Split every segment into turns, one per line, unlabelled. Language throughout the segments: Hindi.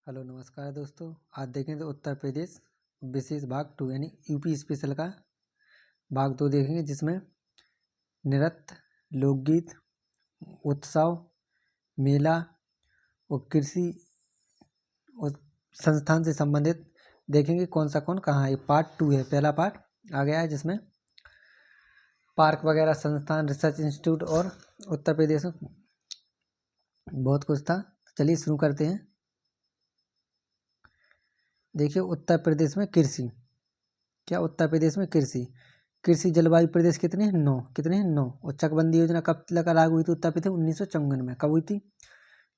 हेलो नमस्कार दोस्तों। आज देखेंगे तो उत्तर प्रदेश विशेष भाग 2 यानी यूपी स्पेशल का भाग 2 देखेंगे, जिसमें नृत्य, लोकगीत, उत्सव, मेला और कृषि और संस्थान से संबंधित देखेंगे कौन सा कौन कहाँ है। पार्ट 2 है, पहला पार्ट आ गया है जिसमें पार्क वगैरह, संस्थान, रिसर्च इंस्टीट्यूट और उत्तर प्रदेश में बहुत कुछ था। चलिए शुरू करते हैं। देखिए उत्तर प्रदेश में कृषि, क्या उत्तर प्रदेश में कृषि जलवायु प्रदेश कितने हैं? 9। कितने हैं? 9। और चकबंदी योजना कब लगा लागू हुई थी उत्तर प्रदेश? 1954 में। कब हुई थी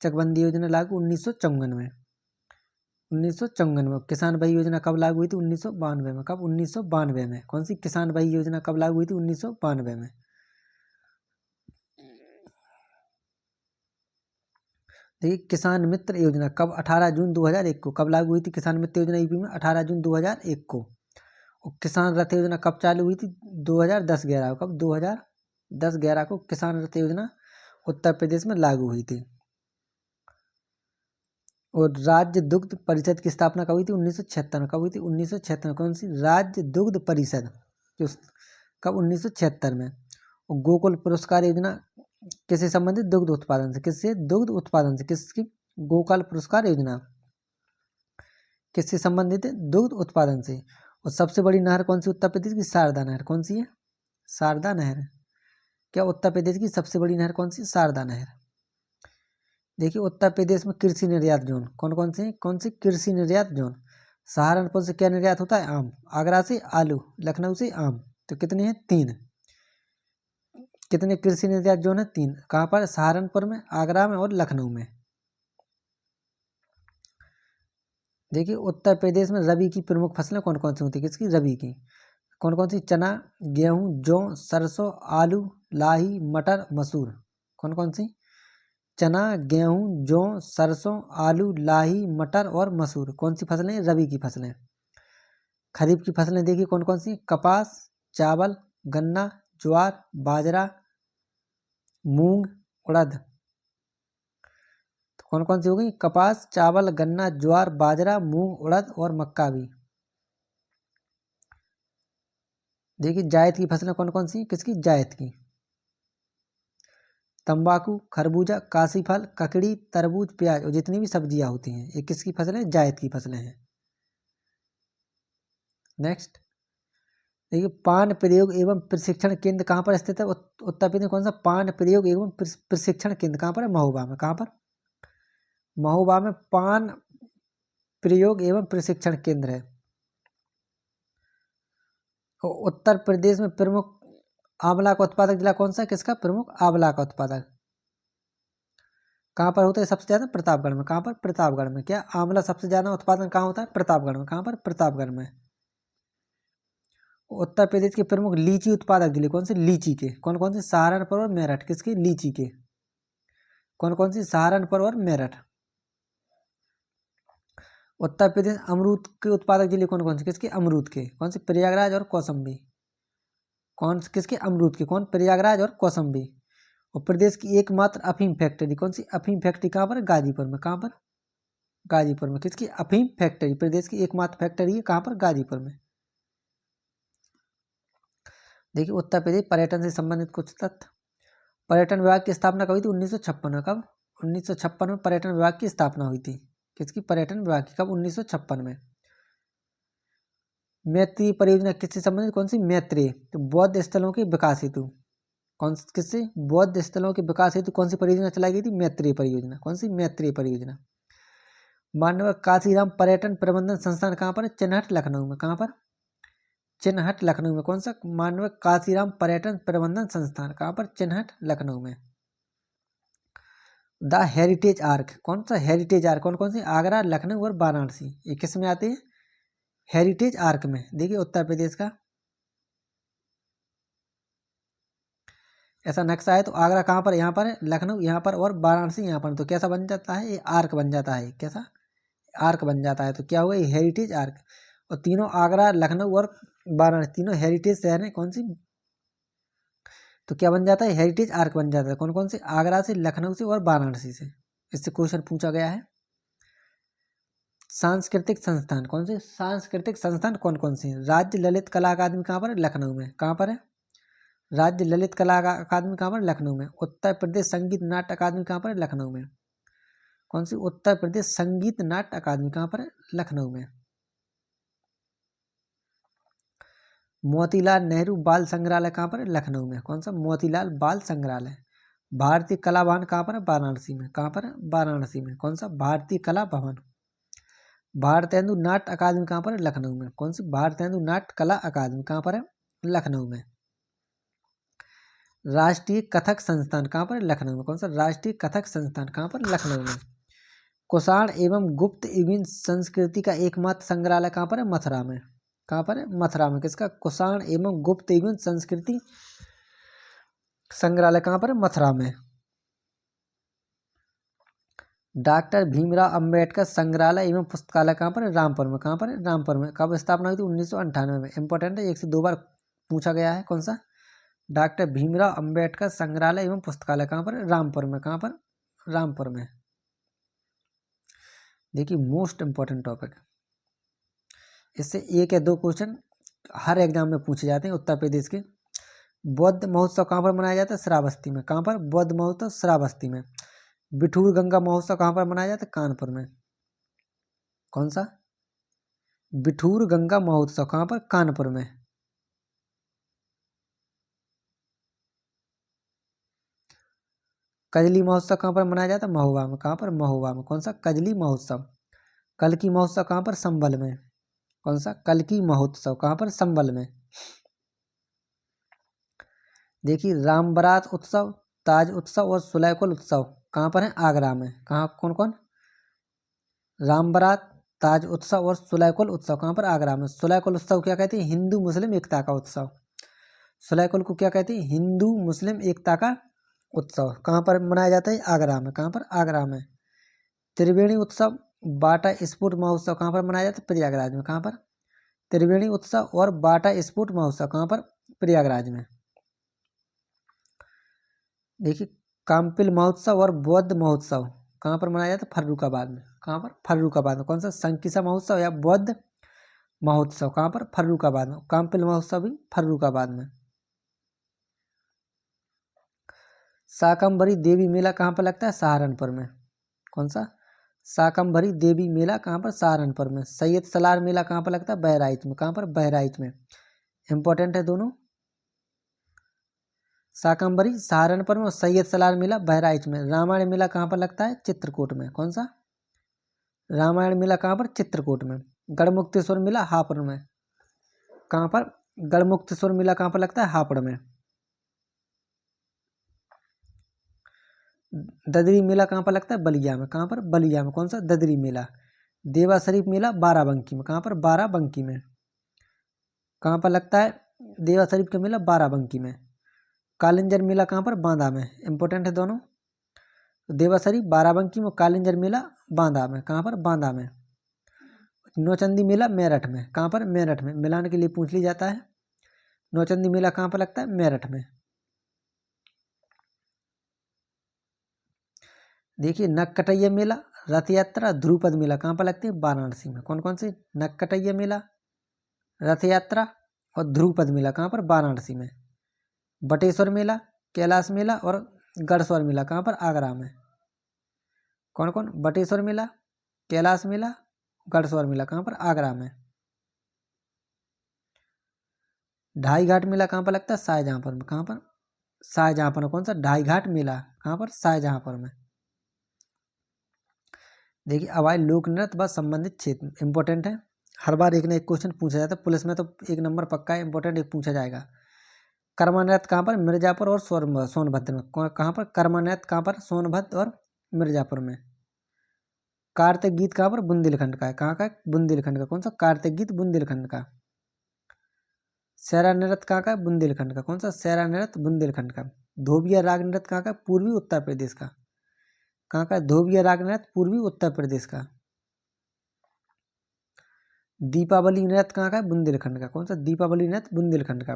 चकबंदी योजना लागू? 1954 में। 1954 में। किसान भाई योजना कब लागू हुई थी? 1992 में। कब? 1992 में। कौन सी किसान भाई योजना कब लागू हुई थी? 1992 में। देखिए किसान मित्र योजना कब? 18 जून 2001 को। कब लागू हुई थी किसान मित्र योजना यूपी में? 18 जून 2001 को। और किसान रथ योजना कब चालू हुई थी? 2010-11 को। कब? 2010-11 को किसान रथ योजना उत्तर प्रदेश में लागू हुई थी। और राज्य दुग्ध परिषद की स्थापना कब हुई थी? 1976 में। कब हुई थी? 1976 में। कौन सी? राज्य दुग्ध परिषद। कब? 1976 में। और गोकुल पुरस्कार योजना किससे संबंधित? दुग्ध उत्पादन से। किससे? दुग्ध उत्पादन से। किसकी? गोकुल पुरस्कार योजना किससे संबंधित है? दुग्ध उत्पादन से। और सबसे बड़ी नहर कौन सी उत्तर प्रदेश की? शारदा नहर। कौन सी है? शारदा नहर। क्या उत्तर प्रदेश की सबसे बड़ी नहर कौन सी? शारदा नहर। देखिए उत्तर प्रदेश में कृषि निर्यात जोन कौन कौन से? कौन से कृषि निर्यात जोन? सहारनपुर से क्या निर्यात होता है? आम। आगरा से आलू, लखनऊ से आम। तो कितने हैं? 3। कितने कृषि निर्यात जोन है? 3। कहाँ पर? सहारनपुर में, आगरा में और लखनऊ में। देखिए उत्तर प्रदेश में रबी की प्रमुख फसलें कौन कौन सी होती है? किसकी? रबी की। कौन कौन सी? चना, गेहूं, जौ, सरसों, आलू, लाही, मटर, मसूर। कौन कौन सी? चना, गेहूं, जौ, सरसों, आलू, लाही, मटर और मसूर। कौन सी फसलें? रबी की फसलें। खरीफ की फसलें देखिए कौन कौन सी? कपास, चावल, गन्ना, ज्वार, बाजरा, मूंग, उड़द। तो कौन कौन सी हो गई? कपास, चावल, गन्ना, ज्वार, बाजरा, मूंग, उड़द और मक्का भी। देखिए जायद की फसलें कौन कौन सी? किसकी? जायद की। तंबाकू, खरबूजा, काशी फल, ककड़ी, तरबूज, प्याज और जितनी भी सब्जियां होती हैं, ये किसकी फसलें? जायद की फसलें हैं। नेक्स्ट देखिए पान प्रयोग एवं प्रशिक्षण केंद्र कहाँ पर स्थित है? उत्तर प्रदेश में। कौन सा? पान प्रयोग एवं प्रशिक्षण केंद्र कहाँ पर है? महोबा में। कहाँ पर? महोबा में पान प्रयोग एवं प्रशिक्षण केंद्र है। उत्तर प्रदेश में प्रमुख आंवला का उत्पादक जिला कौन सा है? किसका? प्रमुख आंवला का उत्पादक कहाँ पर होता है सबसे ज्यादा? प्रतापगढ़ में। कहाँ पर? प्रतापगढ़ में। क्या आंवला सबसे ज्यादा उत्पादन कहाँ होता है? प्रतापगढ़ में। कहाँ पर? प्रतापगढ़ में। उत्तर प्रदेश के प्रमुख लीची उत्पादक जिले कौन से? लीची के कौन कौन से? सहारनपुर और मेरठ। किसके? लीची के। कौन कौन सी? सहारनपुर और मेरठ। उत्तर प्रदेश अमरूद के उत्पादक जिले कौन कौन से? किसके? अमरूद के। कौन से? प्रयागराज और कौशाम्बी। कौन किसके? अमरूद के। कौन? प्रयागराज और कौशाम्बी। और प्रदेश की एकमात्र अफीम फैक्ट्री कौन सी? अफीम फैक्ट्री कहाँ पर? गाजीपुर में। कहाँ पर? गाजीपुर में। किसकी? अफीम फैक्ट्री प्रदेश की एकमात्र फैक्ट्री है। कहाँ पर? गाजीपुर में। देखिए उत्तर प्रदेश पर्यटन से संबंधित कुछ तथ्य। पर्यटन विभाग की स्थापना कब हुई थी? 1956 में। कब? 1956 में पर्यटन विभाग की स्थापना हुई थी। किसकी? पर्यटन विभाग की। कब? 1956 में। मैत्री परियोजना किससे संबंधित? कौन सी? मैत्री। तो बौद्ध स्थलों के विकास हेतु कौन किससे? बौद्ध स्थलों के विकास हेतु कौन सी परियोजना चलाई गई थी? मैत्री परियोजना। कौन सी? मैत्री परियोजना। मानव काशीराम पर्यटन प्रबंधन संस्थान कहाँ पर है? चिन्हट, लखनऊ में। कहाँ पर? चिन्हट, लखनऊ में। कौन सा? मानव काशीराम पर्यटन प्रबंधन संस्थान। कहाँ पर? चिन्हट, लखनऊ में। द हेरिटेज आर्क कौन सा? हेरिटेज आर्क कौन कौन सी? आगरा, लखनऊ और वाराणसी। ये किस में आते हैं? हेरिटेज आर्क में। देखिए उत्तर प्रदेश का ऐसा नक्शा है, तो आगरा कहाँ पर? यहाँ पर है, लखनऊ यहाँ पर और वाराणसी यहाँ पर। तो कैसा बन जाता है? ये आर्क बन जाता है। कैसा? आर्क बन जाता है। तो क्या हुआ? ये हेरिटेज आर्क। और तीनों आगरा, लखनऊ और वाराणसी तीनों हेरिटेज शहर हैं। कौन सी? तो क्या बन जाता है? हेरिटेज आर्क बन जाता है। कौन कौन से? आगरा से, लखनऊ से और वाराणसी से। इससे क्वेश्चन पूछा गया है। सांस्कृतिक संस्थान, कौन से सांस्कृतिक संस्थान कौन कौन से हैं? राज्य ललित कला अकादमी कहाँ पर है? लखनऊ में। कहाँ पर है? राज्य ललित कला अकादमी कहाँ पर? लखनऊ में। उत्तर प्रदेश संगीत नाट्य अकादमी कहाँ पर है? लखनऊ में। कौन सी? उत्तर प्रदेश संगीत नाट्य अकादमी कहाँ पर है? लखनऊ में। मोतीलाल नेहरू बाल संग्रहालय कहाँ पर है? लखनऊ में। कौन सा? मोतीलाल बाल संग्रहालय। भारतीय कला भवन कहाँ पर है? वाराणसी में। कहाँ पर है? वाराणसी में। कौन सा? भारतीय कला भवन। भारतेंदु नाट्य अकादमी कहाँ पर है? लखनऊ में। कौन सी? भारतेंदु नाट्य कला अकादमी कहाँ पर है? लखनऊ में। राष्ट्रीय कथक संस्थान कहाँ पर है? लखनऊ में। कौन सा? राष्ट्रीय कथक संस्थान कहाँ पर? लखनऊ में। कुषाण एवं गुप्त युगीन संस्कृति का एकमात्र संग्रहालय कहाँ पर है? मथुरा में। कहाँ पर है? मथुरा में। किसका? कुषाण एवं गुप्त युगीन संस्कृति संग्रहालय कहाँ पर है? मथुरा में। डॉक्टर भीमराव अंबेडकर संग्रहालय एवं पुस्तकालय कहाँ पर है? रामपुर में। कहाँ पर है? रामपुर में। कब स्थापना हुई थी? 1998 में। इंपॉर्टेंट है, 1 से 2 बार पूछा गया है। कौन सा? डॉक्टर भीमराव अंबेडकर संग्रहालय एवं पुस्तकालय कहाँ पर है? रामपुर में। कहाँ पर? रामपुर में। देखिए मोस्ट इंपॉर्टेंट टॉपिक, इससे 1 या 2 क्वेश्चन हर एग्जाम में पूछे जाते हैं उत्तर प्रदेश के। बौद्ध महोत्सव कहाँ पर मनाया जाता है? श्रावस्ती में। कहाँ पर? बौद्ध महोत्सव श्रावस्ती में। बिठूर गंगा महोत्सव कहाँ पर मनाया जाता है? कानपुर में। कौन सा? बिठूर गंगा महोत्सव कहाँ पर? कानपुर में। कजली महोत्सव कहाँ पर मनाया जाता है? महोबा में। कहाँ पर? महोबा में। कौन सा? कजली महोत्सव। कल्की महोत्सव कहाँ पर? संबल में। कौन सा? कल्की महोत्सव कहाँ पर? संबल में। देखिए राम बारात उत्सव, ताज उत्सव और सुलैकुल उत्सव कहाँ पर है? आगरा में। कहाँ? कौन कौन? राम बारात, ताज उत्सव और सुलैकुल उत्सव कहाँ पर? आगरा में। सुलैकुल उत्सव क्या कहते हैं? हिंदू मुस्लिम एकता का उत्सव। सुलैकुल को क्या कहते हैं? हिंदू मुस्लिम एकता का उत्सव। कहाँ पर मनाया जाता है? आगरा में। कहाँ पर? आगरा में। त्रिवेणी उत्सव, बाटा स्पोर्ट महोत्सव कहाँ पर मनाया जाता है? प्रयागराज में। कहाँ पर? त्रिवेणी उत्सव और बाटा स्पोर्ट महोत्सव कहाँ पर? प्रयागराज में। देखिए काम्पिल महोत्सव और बौद्ध महोत्सव कहाँ पर मनाया जाता है? फर्रुखाबाद में। कहाँ पर? फर्रुखाबाद में। कौन सा? संकिसा महोत्सव या बौद्ध महोत्सव कहाँ पर? फर्रुखाबाद में। काम्पिल महोत्सव भी फर्रुखाबाद में। शाकंभरी देवी मेला कहाँ पर लगता है? सहारनपुर में। कौन सा? शाकंभरी देवी मेला कहाँ पर? सहारनपुर में। सैयद सलार मेला कहाँ पर लगता है? बहराइच में। कहाँ पर? बहराइच में। इंपॉर्टेंट है दोनों। शाकंभरी सहारनपुर में और सैयद सलार मेला बहराइच में। रामायण मेला कहाँ पर लगता है? चित्रकूट में। कौन सा? रामायण मेला कहाँ पर? चित्रकूट में। गढ़मुक्तेश्वर मेला हापुड़ में। कहाँ पर? गढ़मुक्तेश्वर मेला कहाँ पर लगता है? हापुड़ में। ददरी मेला कहाँ पर लगता है? बलिया में। कहाँ पर? बलिया में। कौन सा? ददरी मेला। देवा शरीफ मेला बाराबंकी में। कहाँ पर? बाराबंकी में। कहाँ पर लगता है देवा शरीफ का मेला? बाराबंकी में। कालिंजर मेला कहाँ पर? बांदा में। इंपॉर्टेंट है दोनों। देवा शरीफ बाराबंकी में, कालिंजर मेला बांदा में। कहाँ पर? बांदा में। नौचंदी मेला मेरठ में। कहाँ पर? मेरठ में। मिलान के लिए पूछ ली जाता है। नौचंदी मेला कहाँ पर लगता है? मेरठ में। देखिए नक्कटैया मेला, रथ यात्रा, ध्रुपद मेला कहाँ पर लगती है? वाराणसी में। कौन कौन से? नक्कटैया मेला, रथ यात्रा और ध्रुपद मेला कहाँ पर? वाराणसी में। बटेश्वर मेला, कैलाश मेला और गढ़स्वर मेला कहाँ पर? आगरा में। कौन कौन? बटेश्वर मेला, कैलाश मेला, गढ़स्वर मेला कहाँ पर? आगरा में। ढाई घाट मेला कहाँ पर लगता है? शाहजहाँपुर में। कहाँ पर? शाहजहाँपुर में। कौन सा? ढाई घाट मेला कहाँ पर? शाहजहाँपुर में। देखिए अवाई लोक नृत्य व संबंधित क्षेत्र इंपॉर्टेंट है, हर बार एक ना एक क्वेश्चन पूछा जाता है। पुलिस में तो 1 नंबर पक्का है, इंपॉर्टेंट एक पूछा जाएगा। कर्मा नृत्य कहाँ पर? मिर्जापुर और सोनभद्र में। कहाँ पर? कर्मा नृत्य कहाँ पर? सोनभद्र और मिर्जापुर में। कार्तिक गीत कहाँ पर? बुंदेलखंड का है। कहाँ का? बुंदेलखंड का। कौन सा? कार्तिक गीत बुंदेलखंड का। सैरा नृत्य कहाँ का? बुंदेलखंड का। कौन सा? सैरा नृत्य बुंदेलखंड का। धोबिया राग नृत्य कहाँ का? पूर्वी उत्तर प्रदेश का। कहाँ का? धोबिया राग नृत्य पूर्वी उत्तर प्रदेश का। दीपावली नृत्य कहाँ का? बुंदेलखंड का। कौन सा? दीपावली नृत्य बुंदेलखंड का।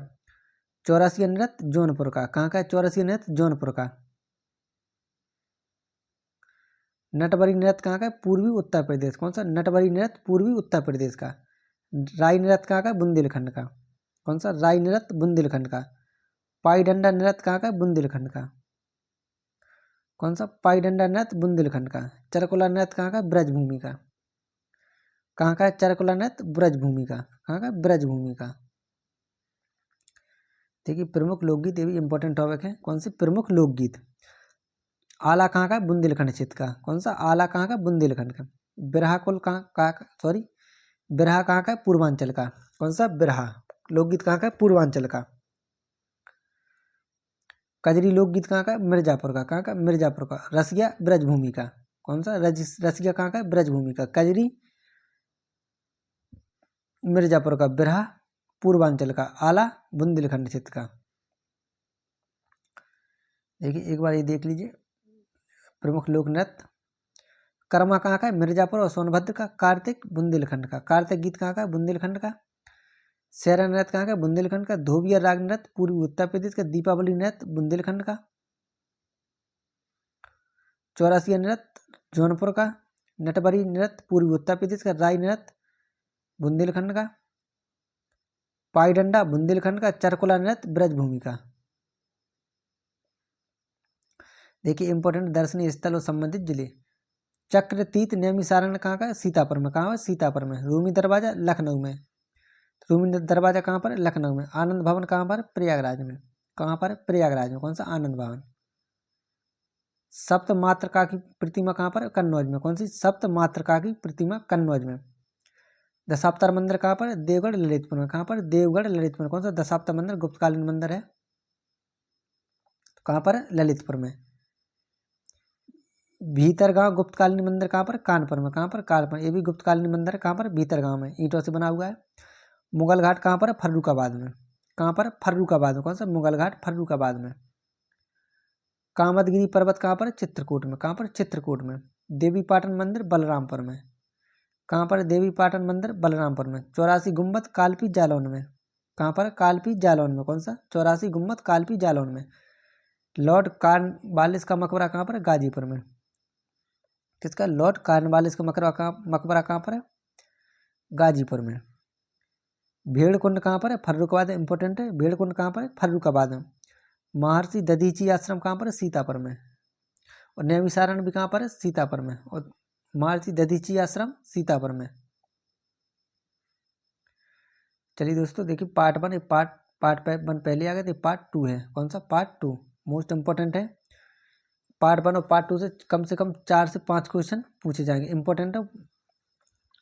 चौरसिया नृत्य जौनपुर का। कहाँ का? चौरसिया नृत्य जौनपुर का। नटबरी नृत्य कहाँ का है? पूर्वी उत्तर प्रदेश। कौन सा? नटबरी नृत्य पूर्वी उत्तर प्रदेश का। राई नृत्य कहाँ का है? बुंदेलखंड का। कौन सा? राई नृत्य बुंदेलखंड का। पाई डंडा नृत्य कहाँ का है? बुंदेलखंड का। कौन सा? पाई डंडा नृत्य बुंदेलखंड का। चरकुला नृत्य कहाँ का है? ब्रजभूमि का। कहाँ का है चरकुला नृत्य? ब्रजभूमि का। कहाँ का? ब्रजभूमि का। देखिए प्रमुख लोकगीत, ये भी इंपॉर्टेंट टॉपिक है। कौन से? प्रमुख लोकगीत। आला कहाँ का? बुंदेलखंड क्षेत्र का। कौन सा? आला कहाँ का? बुंदेलखंड का। बिरहा कुल कहाँ सॉरी बिरहा कहाँ का है? पूर्वांचल का। कौन सा? बिरहा लोकगीत कहाँ का है? पूर्वांचल का। कजरी लोकगीत कहाँ का है? मिर्जापुर का। कहाँ का? मिर्जापुर का। रसिया ब्रजभूमि का। कौन सा? रसिया कहाँ का है? ब्रजभूमि का। कजरी मिर्जापुर का। बिरहा पूर्वांचल का। आला बुंदेलखंड क्षेत्र का। देखिए एक बार ये देख लीजिए प्रमुख लोक नृत्य। कर्मा कहाँ का है? मिर्जापुर और सोनभद्र का। कार्तिक बुंदेलखंड का। कार्तिक गीत कहाँ का है? बुंदेलखंड का। सेरा नृत्य कहाँ का? बुंदेलखंड का। धोबिया राग नृत्य पूर्वी उत्तर प्रदेश का। दीपावली नृत्य बुंदेलखंड का। चौरासिया नृत्य जौनपुर का। नटबरी नृत्य पूर्वी उत्तर प्रदेश का। राई नृत्य बुंदेलखंड का। पाई डंडा बुंदेलखंड का। चरकुला नृत्य ब्रजभूमि का। देखिए इंपॉर्टेंट दर्शनीय स्थल और संबंधित जिले। चक्रतीर्थ नैमिषारण्य कहाँ का है? सीतापुर में। कहाँ है? सीतापुर में। रूमी दरवाजा लखनऊ में। रूमी दरवाजा कहाँ पर है? लखनऊ में। आनंद भवन कहाँ पर? प्रयागराज में। कहाँ पर? प्रयागराज में। कौन सा? आनंद भवन। सप्त मातृका की प्रतिमा कहाँ पर? कन्नौज में। कौन सी? सप्त मातृका की प्रतिमा कन्नौज में। दशावतार मंदिर कहाँ पर? देवगढ़ ललितपुर में। कहाँ पर? देवगढ़ ललितपुर में। कौन सा? दशावतार मंदिर गुप्तकालीन मंदिर है। कहाँ पर? ललितपुर में। भीतरगांव गुप्तकालीन मंदिर कहाँ पर? कानपुर में। कहाँ पर? कानपुर। ये भी गुप्तकालीन मंदिर कहाँ पर? भीतरगांव में, ईंटों से बना हुआ है। मुगल घाट कहाँ पर है? फर्रुखाबाद में। कहाँ पर? फर्रुखाबाद में। कौन सा? मुगल घाट फर्रुखाबाद में। कामदगिरी पर्वत कहाँ पर? चित्रकूट में। कहाँ पर? चित्रकूट में। देवी पाटन मंदिर बलरामपुर में। कहाँ पर? देवी पाटन मंदिर बलरामपुर में। 84 गुम्बद कालपी जालौन में। कहाँ पर? कालपी जालौन में। कौन सा? 84 गुम्बद कालपी जालौन में। लॉर्ड कार्नवालिस का मकबरा कहाँ पर? गाजीपुर में। किसका? लॉर्ड कार्नवालिस का मकबरा कहाँ पर है? गाजीपुर में। भेड़कुंड कहाँ पर है? फर्रुखाबाद। इंपॉर्टेंट है। भेड़कुंड कहाँ पर है? फर्रुखाबाद में। महर्षि दधीची आश्रम कहाँ पर है? सीतापुर में। और नैमिषारण्य भी कहाँ पर है? सीतापुर में। और महर्षि दधीची आश्रम सीतापुर में। चलिए दोस्तों देखिए पार्ट 1 पार्ट 1 पहले आ गए थे। पार्ट 2 है। कौन सा? पार्ट 2 मोस्ट इंपॉर्टेंट है। पार्ट 1 और पार्ट 2 से कम 4 से 5 क्वेश्चन पूछे जाएंगे। इंपॉर्टेंट है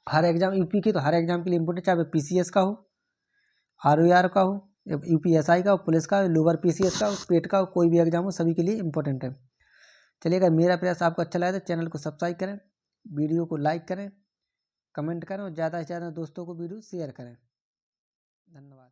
हर एग्जाम यूपी के, तो हर एग्जाम के लिए इंपॉर्टेंट, चाहे पीसीएस का हो, आरओआर का हो, यूपीएसआई का हो, पुलिस का हो, लोअर पीसीएस का हो, पेट का हो, कोई भी एग्जाम हो, सभी के लिए इंपॉर्टेंट है। चलिए अगर मेरा प्रयास आपको अच्छा लगा तो चैनल को सब्सक्राइब करें, वीडियो को लाइक करें, कमेंट करें और ज़्यादा से ज़्यादा दोस्तों को वीडियो शेयर करें। धन्यवाद।